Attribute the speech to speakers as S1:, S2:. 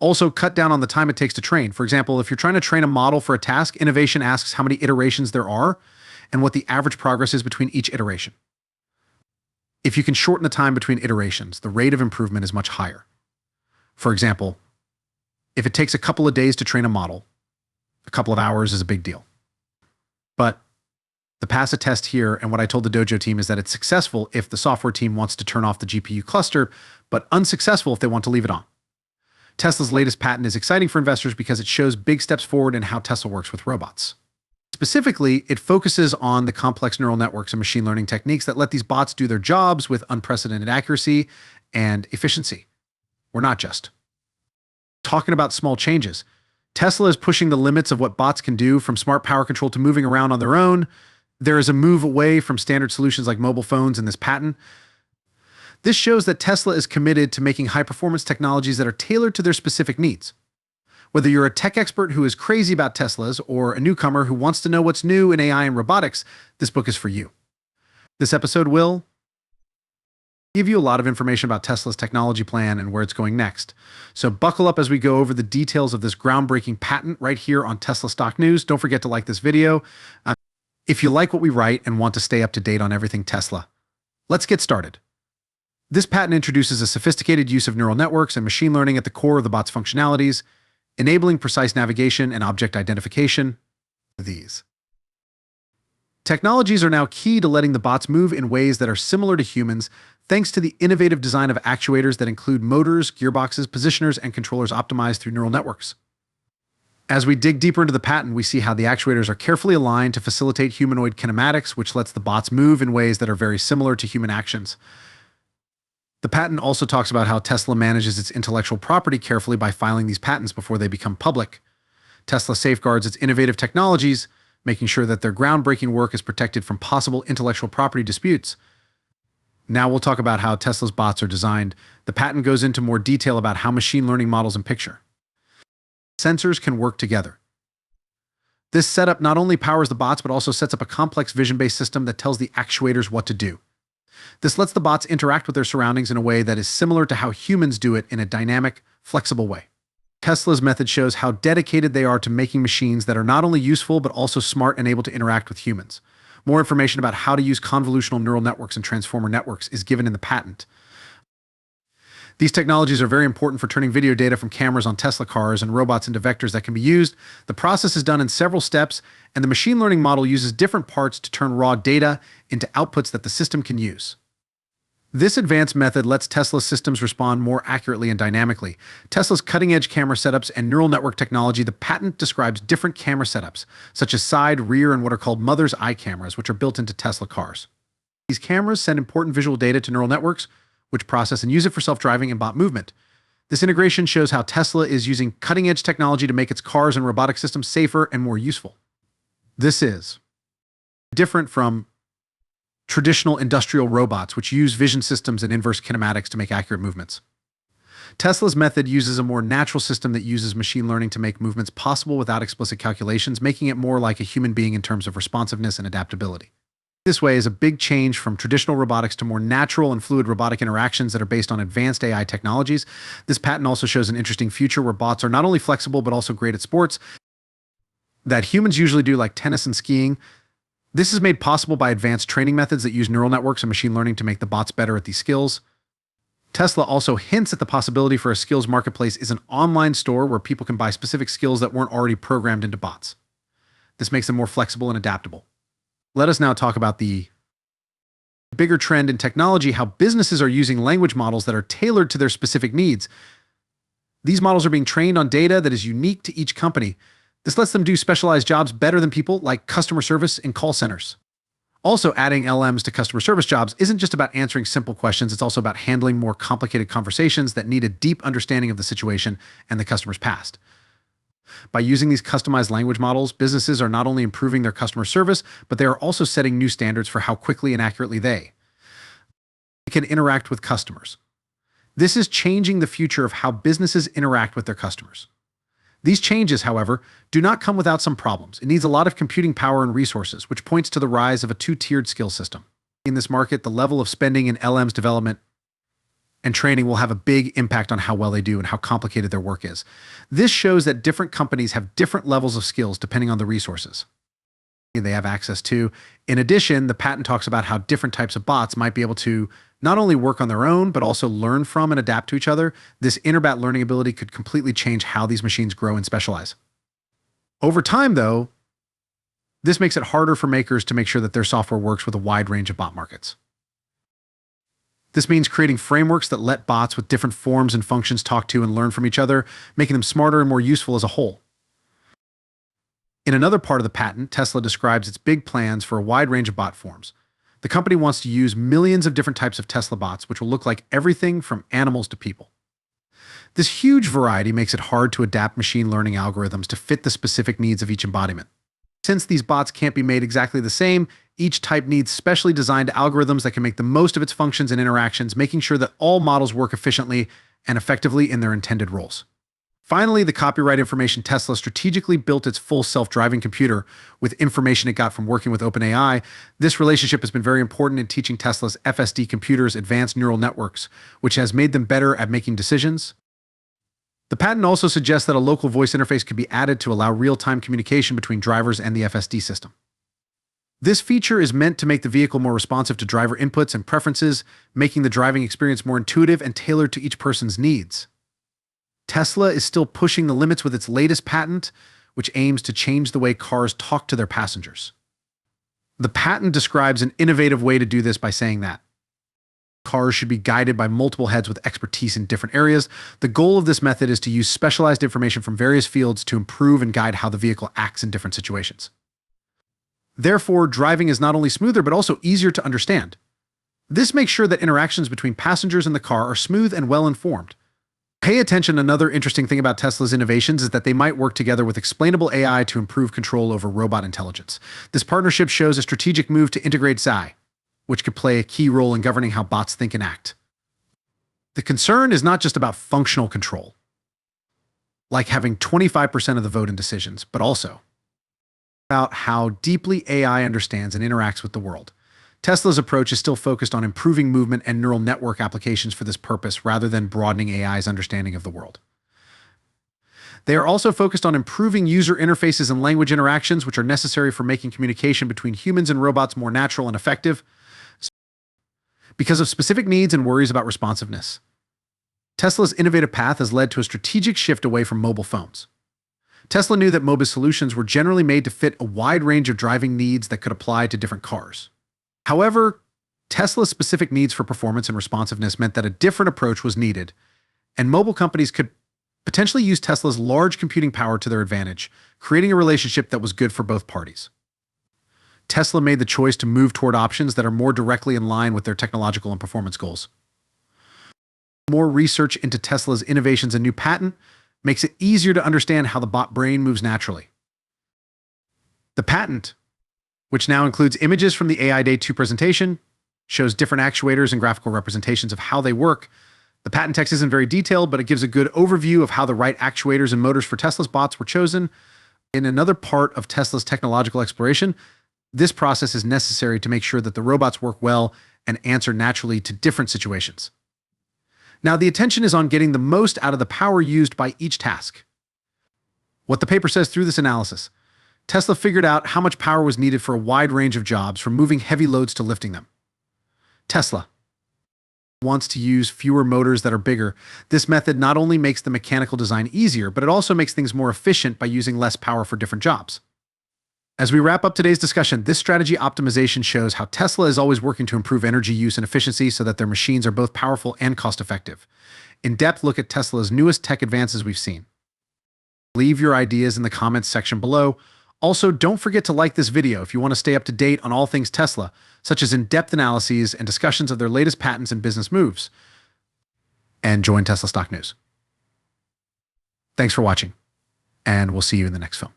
S1: Also, cut down on the time it takes to train. For example, if you're trying to train a model for a task, innovation asks how many iterations there are and what the average progress is between each iteration. If you can shorten the time between iterations, the rate of improvement is much higher. For example, if it takes a couple of days to train a model, a couple of hours is a big deal. But the pass a test here and what I told the Dojo team is that it's successful if the software team wants to turn off the GPU cluster, but unsuccessful if they want to leave it on. Tesla's latest patent is exciting for investors because it shows big steps forward in how Tesla works with robots. Specifically, it focuses on the complex neural networks and machine learning techniques that let these bots do their jobs with unprecedented accuracy and efficiency. We're not just talking about small changes. Tesla is pushing the limits of what bots can do, from smart power control to moving around on their own. There is a move away from standard solutions like mobile phones in this patent. This shows that Tesla is committed to making high-performance technologies that are tailored to their specific needs. Whether you're a tech expert who is crazy about Teslas or a newcomer who wants to know what's new in AI and robotics, this book is for you. This episode will give you a lot of information about Tesla's technology plan and where it's going next. So buckle up as we go over the details of this groundbreaking patent right here on Tesla Stock News. Don't forget to like this video if you like what we write and want to stay up to date on everything Tesla. Let's get started. This patent introduces a sophisticated use of neural networks and machine learning at the core of the bot's functionalities, enabling precise navigation and object identification. These technologies are now key to letting the bots move in ways that are similar to humans, thanks to the innovative design of actuators that include motors, gearboxes, positioners, and controllers optimized through neural networks. As we dig deeper into the patent, we see how the actuators are carefully aligned to facilitate humanoid kinematics, which lets the bots move in ways that are very similar to human actions. The patent also talks about how Tesla manages its intellectual property carefully by filing these patents before they become public. Tesla safeguards its innovative technologies, making sure that their groundbreaking work is protected from possible intellectual property disputes. Now we'll talk about how Tesla's bots are designed. The patent goes into more detail about how machine learning models and picture sensors can work together. This setup not only powers the bots, but also sets up a complex vision-based system that tells the actuators what to do. This lets the bots interact with their surroundings in a way that is similar to how humans do it in a dynamic, flexible way. Tesla's method shows how dedicated they are to making machines that are not only useful, but also smart and able to interact with humans. More information about how to use convolutional neural networks and transformer networks is given in the patent. These technologies are very important for turning video data from cameras on Tesla cars and robots into vectors that can be used. The process is done in several steps, and the machine learning model uses different parts to turn raw data into outputs that the system can use. This advanced method lets Tesla's systems respond more accurately and dynamically. Tesla's cutting-edge camera setups and neural network technology, the patent describes different camera setups, such as side, rear, and what are called mother's eye cameras, which are built into Tesla cars. These cameras send important visual data to neural networks, which process and use it for self-driving and bot movement. This integration shows how Tesla is using cutting-edge technology to make its cars and robotic systems safer and more useful. This is different from traditional industrial robots, which use vision systems and inverse kinematics to make accurate movements. Tesla's method uses a more natural system that uses machine learning to make movements possible without explicit calculations, making it more like a human being in terms of responsiveness and adaptability. This way is a big change from traditional robotics to more natural and fluid robotic interactions that are based on advanced AI technologies. This patent also shows an interesting future where bots are not only flexible, but also great at sports that humans usually do, like tennis and skiing. This is made possible by advanced training methods that use neural networks and machine learning to make the bots better at these skills. Tesla also hints at the possibility for a skills marketplace is an online store where people can buy specific skills that weren't already programmed into bots. This makes them more flexible and adaptable. Let us now talk about the bigger trend in technology, how businesses are using language models that are tailored to their specific needs. These models are being trained on data that is unique to each company. This lets them do specialized jobs better than people, like customer service and call centers. Also, adding LMs to customer service jobs isn't just about answering simple questions, it's also about handling more complicated conversations that need a deep understanding of the situation and the customer's past. By using these customized language models, businesses are not only improving their customer service, but they are also setting new standards for how quickly and accurately they can interact with customers. This is changing the future of how businesses interact with their customers. These changes, however, do not come without some problems. It needs a lot of computing power and resources, which points to the rise of a two-tiered skill system. In this market, the level of spending in LM's development and training will have a big impact on how well they do and how complicated their work is. This shows that different companies have different levels of skills depending on the resources they have access to. In addition, the patent talks about how different types of bots might be able to not only work on their own, but also learn from and adapt to each other. This interbat learning ability could completely change how these machines grow and specialize. Over time, though, this makes it harder for makers to make sure that their software works with a wide range of bot markets. This means creating frameworks that let bots with different forms and functions talk to and learn from each other, making them smarter and more useful as a whole. In another part of the patent, Tesla describes its big plans for a wide range of bot forms. The company wants to use millions of different types of Tesla bots, which will look like everything from animals to people. This huge variety makes it hard to adapt machine learning algorithms to fit the specific needs of each embodiment. Since these bots can't be made exactly the same, each type needs specially designed algorithms that can make the most of its functions and interactions, making sure that all models work efficiently and effectively in their intended roles. Finally, the copyright information Tesla strategically built its full self-driving computer with information it got from working with OpenAI. This relationship has been very important in teaching Tesla's FSD computers advanced neural networks, which has made them better at making decisions. The patent also suggests that a local voice interface could be added to allow real-time communication between drivers and the FSD system. This feature is meant to make the vehicle more responsive to driver inputs and preferences, making the driving experience more intuitive and tailored to each person's needs. Tesla is still pushing the limits with its latest patent, which aims to change the way cars talk to their passengers. The patent describes an innovative way to do this by saying that cars should be guided by multiple heads with expertise in different areas. The goal of this method is to use specialized information from various fields to improve and guide how the vehicle acts in different situations. Therefore, driving is not only smoother, but also easier to understand. This makes sure that interactions between passengers and the car are smooth and well-informed. Pay attention, another interesting thing about Tesla's innovations is that they might work together with explainable AI to improve control over robot intelligence. This partnership shows a strategic move to integrate tsla, which could play a key role in governing how bots think and act. The concern is not just about functional control, like having 25% of the vote in decisions, but also about how deeply AI understands and interacts with the world. Tesla's approach is still focused on improving movement and neural network applications for this purpose rather than broadening AI's understanding of the world. They are also focused on improving user interfaces and language interactions, which are necessary for making communication between humans and robots more natural and effective because of specific needs and worries about responsiveness. Tesla's innovative path has led to a strategic shift away from mobile phones. Tesla knew that mobile solutions were generally made to fit a wide range of driving needs that could apply to different cars. However, Tesla's specific needs for performance and responsiveness meant that a different approach was needed, and mobile companies could potentially use Tesla's large computing power to their advantage, creating a relationship that was good for both parties. Tesla made the choice to move toward options that are more directly in line with their technological and performance goals. More research into Tesla's innovations and new patent makes it easier to understand how the bot brain moves naturally. The patent, which now includes images from the AI Day 2 presentation, shows different actuators and graphical representations of how they work. The patent text isn't very detailed, but it gives a good overview of how the right actuators and motors for Tesla's bots were chosen. In another part of Tesla's technological exploration, this process is necessary to make sure that the robots work well and answer naturally to different situations. Now, the attention is on getting the most out of the power used by each task. What the paper says through this analysis, Tesla figured out how much power was needed for a wide range of jobs, from moving heavy loads to lifting them. Tesla wants to use fewer motors that are bigger. This method not only makes the mechanical design easier, but it also makes things more efficient by using less power for different jobs. As we wrap up today's discussion, this strategy optimization shows how Tesla is always working to improve energy use and efficiency so that their machines are both powerful and cost-effective. In-depth look at Tesla's newest tech advances we've seen. Leave your ideas in the comments section below. Also, don't forget to like this video if you want to stay up to date on all things Tesla, such as in-depth analyses and discussions of their latest patents and business moves. And join Tesla Stock News. Thanks for watching, and we'll see you in the next film.